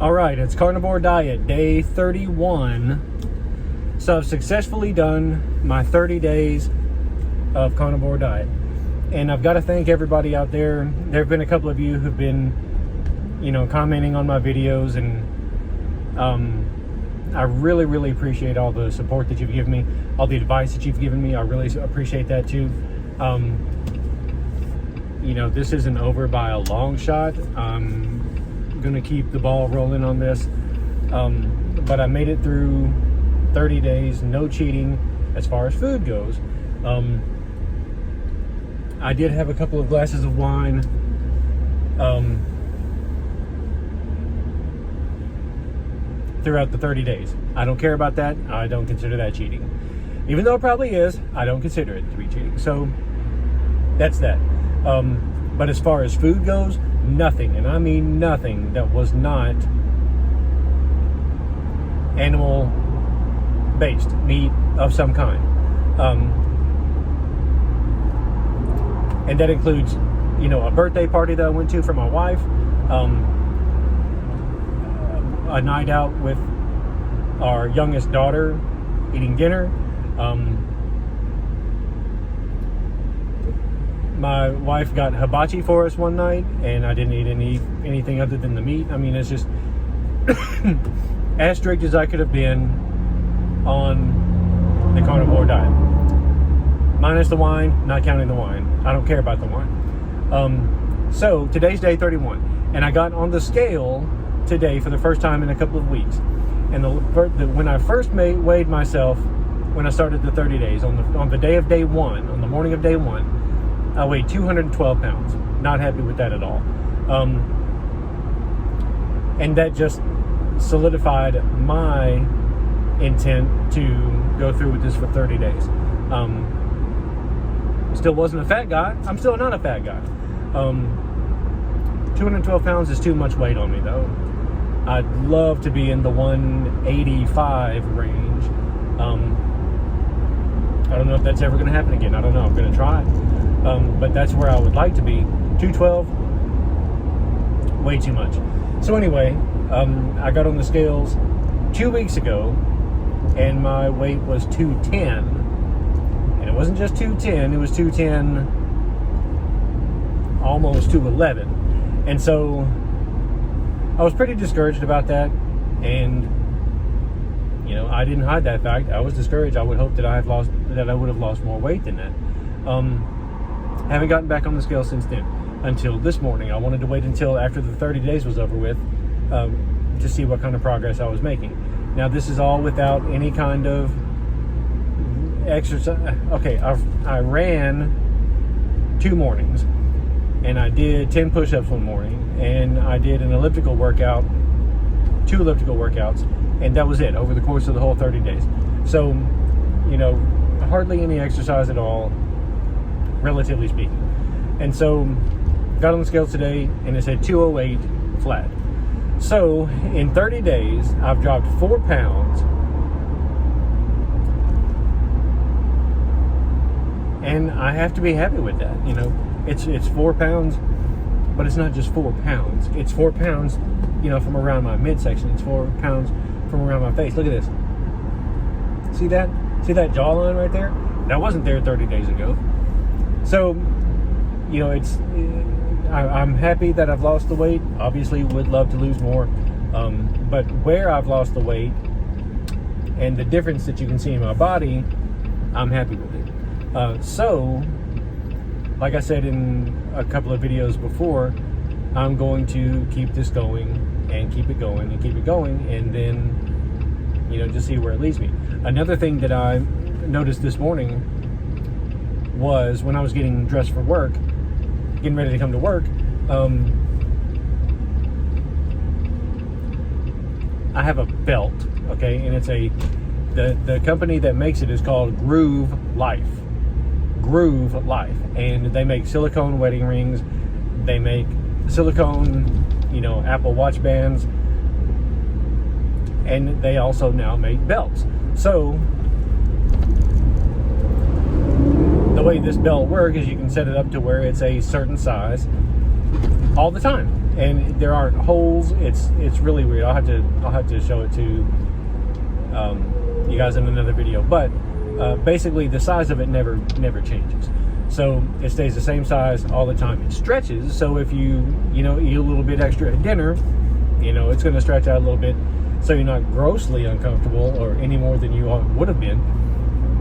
All right, it's Carnivore Diet, day 31. So I've successfully done my 30 days of Carnivore Diet. And I've got to thank everybody out there. There have been a couple of you who've been, commenting on my videos. And I really, really appreciate all the support that you've given me, all the advice that you've given me. I really appreciate that too. This isn't over by a long shot. I'm going to keep the ball rolling on this. But I made it through 30 days, no cheating as far as food goes. I did have a couple of glasses of wine. Throughout the 30 days. I don't care about that. I don't consider that cheating. Even though it probably is, I don't consider it to be cheating. So that's that. But as far as food goes, nothing, and I mean nothing, that was not animal based, meat of some kind. And that includes, a birthday party that I went to for my wife, a night out with our youngest daughter eating dinner. My wife got hibachi for us one night, and I didn't eat anything other than the meat. I mean, it's just as strict as I could have been on the carnivore diet. Minus the wine, not counting the wine. I don't care about the wine. So today's day 31, and I got on the scale today for the first time in a couple of weeks. And when I first weighed myself, when I started the 30 days, on the day of day one, on the morning of day one, I weighed 212 pounds. Not happy with that at all. And that just solidified my intent to go through with this for 30 days. Still wasn't a fat guy. I'm still not a fat guy. 212 pounds is too much weight on me, though. I'd love to be in the 185 range. I don't know if that's ever going to happen again. I don't know. I'm going to try it. But that's where I would like to be. 212, way too much. So anyway, I got on the scales 2 weeks ago, and my weight was 210. And it wasn't just 210, it was 210, almost 211. And so I was pretty discouraged about that. And, I didn't hide that fact. I was discouraged. I would hope that I would have lost more weight than that. Haven't gotten back on the scale since then, until this morning. I wanted to wait until after the 30 days was over with to see what kind of progress I was making. Now, this is all without any kind of exercise. Okay, I ran 2 mornings, and I did 10 push-ups one morning, and I did an elliptical workout, 2 elliptical workouts, and that was it over the course of the whole 30 days. So, hardly any exercise at all, relatively speaking. And so got on the scales today, and it said 208 flat. So in 30 days I've dropped 4 pounds, and I have to be happy with that. It's 4 pounds, but it's not just 4 pounds. It's 4 pounds from around my midsection. It's 4 pounds from around my face. Look at this. See that jawline right there? That wasn't there 30 days ago. So, I'm happy that I've lost the weight. Obviously, would love to lose more. But where I've lost the weight and the difference that you can see in my body, I'm happy with it. So, like I said in a couple of videos before, I'm going to keep this going and keep it going and keep it going, and then, just see where it leads me. Another thing that I noticed this morning was when I was getting dressed for work, getting ready to come to work, I have a belt, okay, and it's the company that makes it is called Groove Life, and they make silicone wedding rings, they make silicone, Apple Watch bands, and they also now make belts. So the way this belt works is you can set it up to where it's a certain size all the time. and there aren't holes. It's really weird. I'll have to show it to you guys in another video. But basically, the size of it never changes. So it stays the same size all the time. It stretches. So if you eat a little bit extra at dinner, it's going to stretch out a little bit. So you're not grossly uncomfortable or any more than you would have been.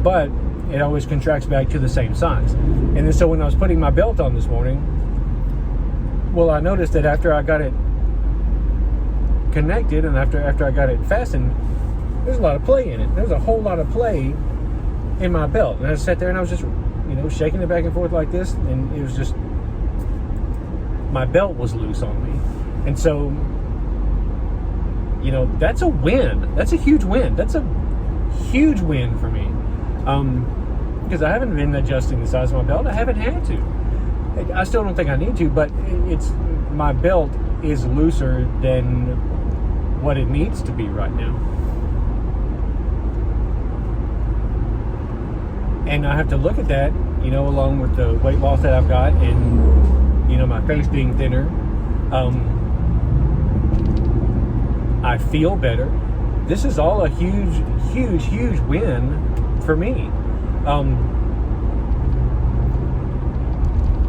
But it always contracts back to the same size. And then so when I was putting my belt on this morning, well, I noticed that after I got it connected and after I got it fastened, there's a lot of play in it. There's a whole lot of play in my belt. And I sat there and I was just, shaking it back and forth like this. And it was just, my belt was loose on me. And so, that's a win. That's a huge win. That's a huge win for me. Because I haven't been adjusting the size of my belt. I haven't had to. I still don't think I need to, but my belt is looser than what it needs to be right now. And I have to look at that, along with the weight loss that I've got and, my face being thinner. I feel better. This is all a huge, huge, huge win for me.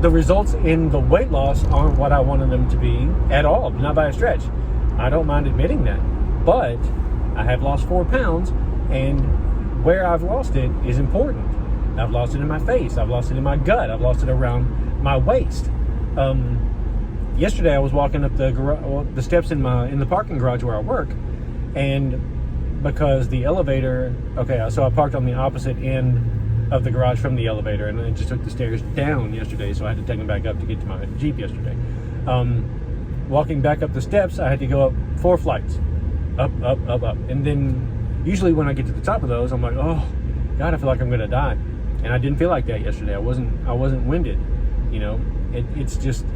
The results in the weight loss aren't what I wanted them to be at all, not by a stretch. I don't mind admitting that. But I have lost 4 pounds, and where I've lost it is important. I've lost it in my face. I've lost it in my gut. I've lost it around my waist. Yesterday I was walking up the steps in the parking garage where I work, and because the elevator, so I parked on the opposite end of the garage from the elevator, and I just took the stairs down yesterday, so I had to take them back up to get to my Jeep yesterday. Walking back up the steps, I had to go up 4 flights, up, and then usually when I get to the top of those, I'm like, oh God, I feel like I'm gonna die, and I didn't feel like that yesterday. I wasn't winded, It's just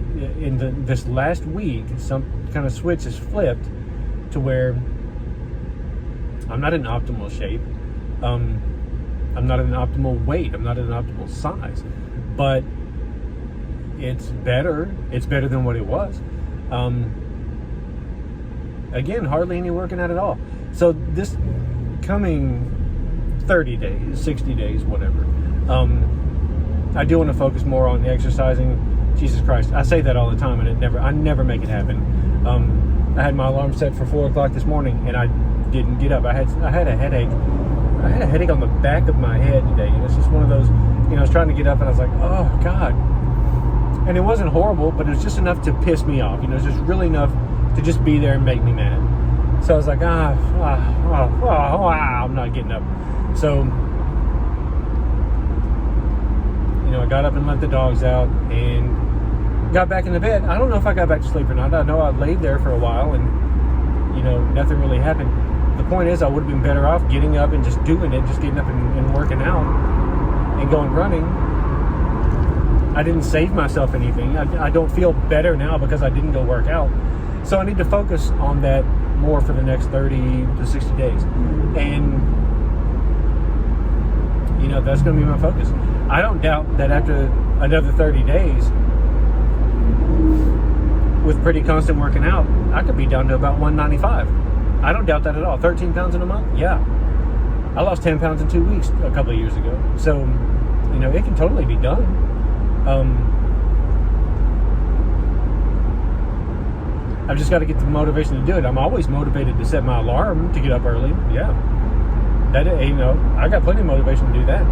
in this last week, some kind of switch has flipped to where I'm not in optimal shape. I'm not in an optimal weight. I'm not in an optimal size, but it's better. It's better than what it was. Again, hardly any working out at all. So this coming 30 days, 60 days, whatever, I do want to focus more on exercising. Jesus Christ, I say that all the time, and I never make it happen. I had my alarm set for 4 o'clock this morning, and I didn't get up. I had a headache. I had a headache on the back of my head today. It's just one of those, I was trying to get up, and I was like, oh God. And it wasn't horrible, but it was just enough to piss me off. It was just really enough to just be there and make me mad. So I was like, I'm not getting up. So, I got up and let the dogs out and got back in the bed. I don't know if I got back to sleep or not. I know I laid there for a while and, nothing really happened. The point is, I would have been better off getting up and just doing it, just getting up and working out and going running. I didn't save myself anything. I don't feel better now because I didn't go work out. So I need to focus on that more for the next 30 to 60 days. And, that's going to be my focus. I don't doubt that after another 30 days, with pretty constant working out, I could be down to about 195. I don't doubt that at all. 13 pounds in a month? Yeah. I lost 10 pounds in 2 weeks a couple of years ago. So, it can totally be done. I've just got to get the motivation to do it. I'm always motivated to set my alarm to get up early. Yeah. That, I got plenty of motivation to do that.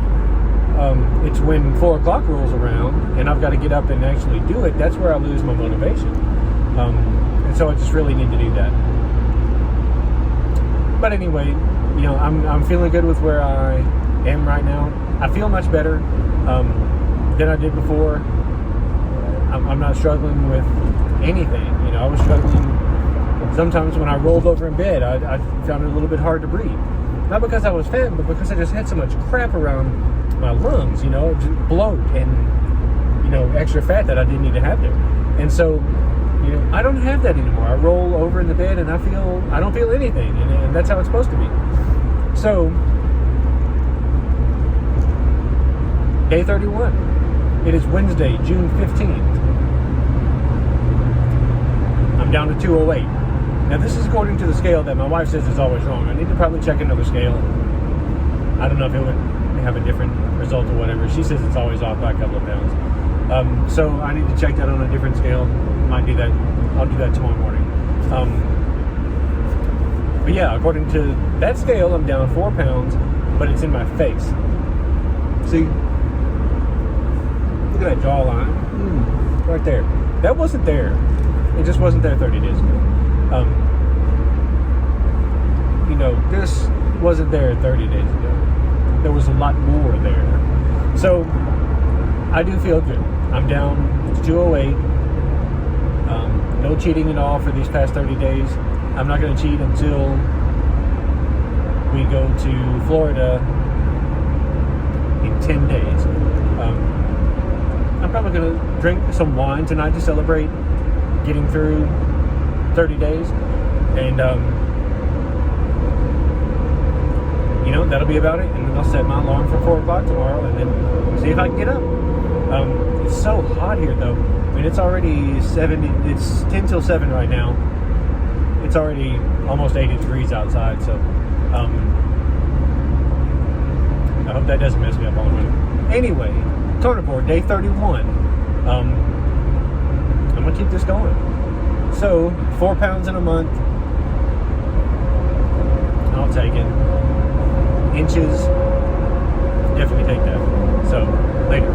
It's when 4 o'clock rolls around and I've got to get up and actually do it, that's where I lose my motivation. And so I just really need to do that. But anyway, I'm feeling good with where I am right now. I feel much better than I did before. I'm not struggling with anything. I was struggling sometimes when I rolled over in bed. I found it a little bit hard to breathe. Not because I was fat, but because I just had so much crap around my lungs, just bloat and, extra fat that I didn't need to have there. And so, I don't have that anymore. I roll over in the bed and I don't feel anything. And that's how it's supposed to be. So, day 31. It is Wednesday, June 15th. I'm down to 208. Now this is according to the scale that my wife says is always wrong. I need to probably check another scale. I don't know if it would have a different result or whatever. She says it's always off by a couple of pounds. So I need to check that on a different scale. Might do that. I'll do that tomorrow morning. But yeah, according to that scale, I'm down 4 pounds, but it's in my face. See? Look at that jawline. Right there. That wasn't there. It just wasn't there 30 days ago. This wasn't there 30 days ago. There was a lot more there. So, I do feel good. I'm down to 208. No cheating at all for these past 30 days. I'm not going to cheat until we go to Florida in 10 days. I'm probably going to drink some wine tonight to celebrate getting through 30 days. And, that'll be about it. And then I'll set my alarm for 4 o'clock tomorrow and then see if I can get up. It's so hot here, though. I mean, it's already 70. It's 10 till 7 right now. It's already almost 80 degrees outside. So, I hope that doesn't mess me up all the way. Anyway, Carnivore, day 31. I'm going to keep this going. So, 4 pounds in a month. I'll take it. Inches, definitely take that. So, later.